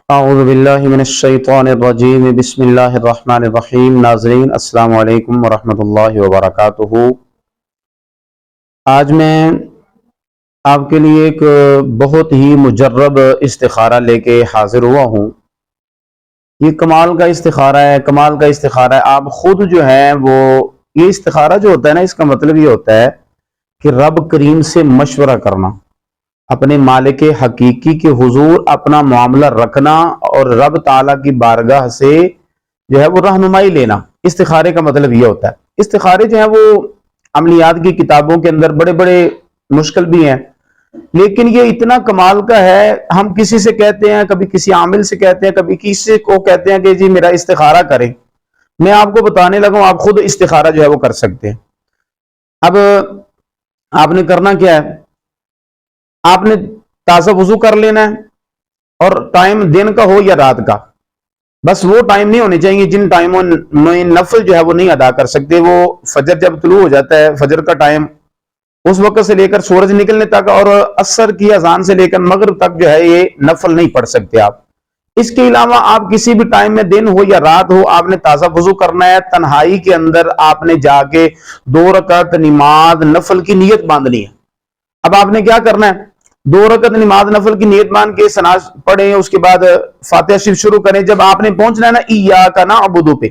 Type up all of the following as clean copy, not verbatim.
اعوذ باللہ من الشیطان الرجیم بسم اللہ الرحمن الرحیم۔ ناظرین السلام علیکم ورحمۃ اللہ وبرکاتہ۔ آج میں آپ کے لیے ایک بہت ہی مجرب استخارہ لے کے حاضر ہوا ہوں۔ یہ کمال کا استخارہ ہے، آپ خود جو ہے وہ یہ استخارہ جو ہوتا ہے نا، اس کا مطلب یہ ہوتا ہے کہ رب کریم سے مشورہ کرنا، اپنے مالک حقیقی کے حضور اپنا معاملہ رکھنا اور رب تعالیٰ کی بارگاہ سے جو ہے وہ رہنمائی لینا۔ استخارے کا مطلب یہ ہوتا ہے۔ استخارے جو ہیں وہ عملیات کی کتابوں کے اندر بڑے بڑے مشکل بھی ہیں، لیکن یہ اتنا کمال کا ہے۔ ہم کسی سے کہتے ہیں، کبھی کسی عامل سے کہتے ہیں، کبھی کسی کو کہتے ہیں کہ جی میرا استخارہ کریں۔ میں آپ کو بتانے لگا ہوں، آپ خود استخارہ جو ہے وہ کر سکتے ہیں۔ اب آپ نے کرنا کیا ہے، آپ نے تازہ وضو کر لینا ہے، اور ٹائم دن کا ہو یا رات کا، بس وہ ٹائم نہیں ہونے چاہیے جن ٹائموں میں نفل جو ہے وہ نہیں ادا کر سکتے۔ وہ فجر جب طلوع ہو جاتا ہے، فجر کا ٹائم، اس وقت سے لے کر سورج نکلنے تک اور عصر کی اذان سے لے کر مغرب تک جو ہے یہ نفل نہیں پڑھ سکتے آپ۔ اس کے علاوہ آپ کسی بھی ٹائم میں، دن ہو یا رات ہو، آپ نے تازہ وضو کرنا ہے، تنہائی کے اندر آپ نے جا کے 2 رکعت نماز نفل کی نیت باندھنی ہے۔ اب آپ نے کیا کرنا ہے، 2 رکعت نماز نفل کی نیت باندھ کے سنا پڑھیں، اس کے بعد فاتحہ شریف شروع کریں۔ جب آپ نے پہنچنا ہے نا ایاک نعبد پہ،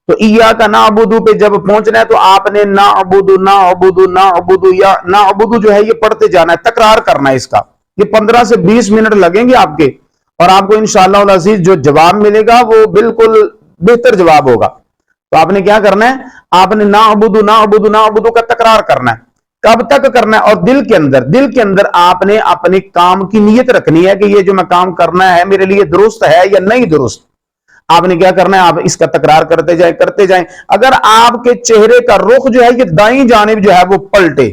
تو ایاک نعبد پہ جب پہنچنا ہے تو آپ نے نعبد نعبد نعبد یا نعبد جو ہے یہ پڑھتے جانا ہے، تکرار کرنا ہے اس کا۔ یہ 15 سے 20 منٹ لگیں گے آپ کے، اور آپ کو انشاءاللہ العزیز جو جواب ملے گا وہ بالکل بہتر جواب ہوگا۔ تو آپ نے کیا کرنا ہے، آپ نے نعبد نعبد نعبد کا تکرار کرنا ہے۔ کب تک کرنا ہے، اور دل کے اندر آپ نے اپنے کام کی نیت رکھنی ہے کہ یہ جو میں کام کرنا ہے میرے لیے درست ہے یا نہیں درست۔ آپ نے کیا کرنا ہے، آپ اس کا تکرار کرتے جائیں۔ اگر آپ کے چہرے کا رخ جو ہے یہ دائیں جانب جو ہے وہ پلٹے،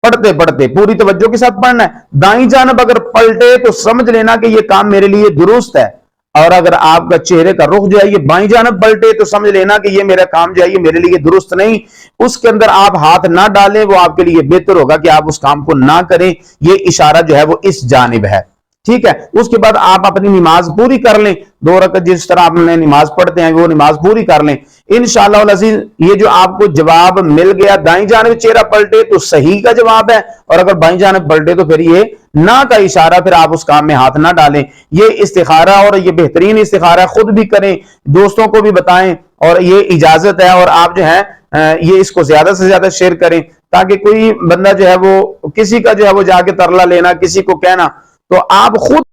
پڑھتے پوری توجہ کے ساتھ پڑھنا ہے، دائیں جانب اگر پلٹے تو سمجھ لینا کہ یہ کام میرے لیے درست ہے، اور اگر آپ کا چہرے کا رخ جو ہے یہ بائیں جانب پلٹے تو سمجھ لینا کہ یہ میرا کام جو ہے یہ میرے لیے درست نہیں۔ اس کے اندر آپ ہاتھ نہ ڈالیں، وہ آپ کے لیے بہتر ہوگا کہ آپ اس کام کو نہ کریں۔ یہ اشارہ جو ہے وہ اس جانب ہے، ٹھیک ہے۔ اس کے بعد آپ اپنی نماز پوری کر لیں، 2 رکعت جس طرح آپ نے نماز پڑھتے ہیں وہ نماز پوری کر لیں انشاءاللہ العزیز۔ یہ جو آپ کو جواب مل گیا، دائیں جانب چہرہ پلٹے تو صحیح کا جواب ہے، اور اگر بائیں جانب پلٹے تو پھر یہ نہ کا اشارہ، پھر آپ اس کام میں ہاتھ نہ ڈالیں۔ یہ استخارہ، اور یہ بہترین استخارہ، خود بھی کریں، دوستوں کو بھی بتائیں، اور یہ اجازت ہے، اور آپ جو ہے یہ اس کو زیادہ سے زیادہ شیئر کریں، تاکہ کوئی بندہ جو ہے وہ کسی کا جو ہے وہ جا کے ترلا لینا، کسی کو کہنا، تو آپ خود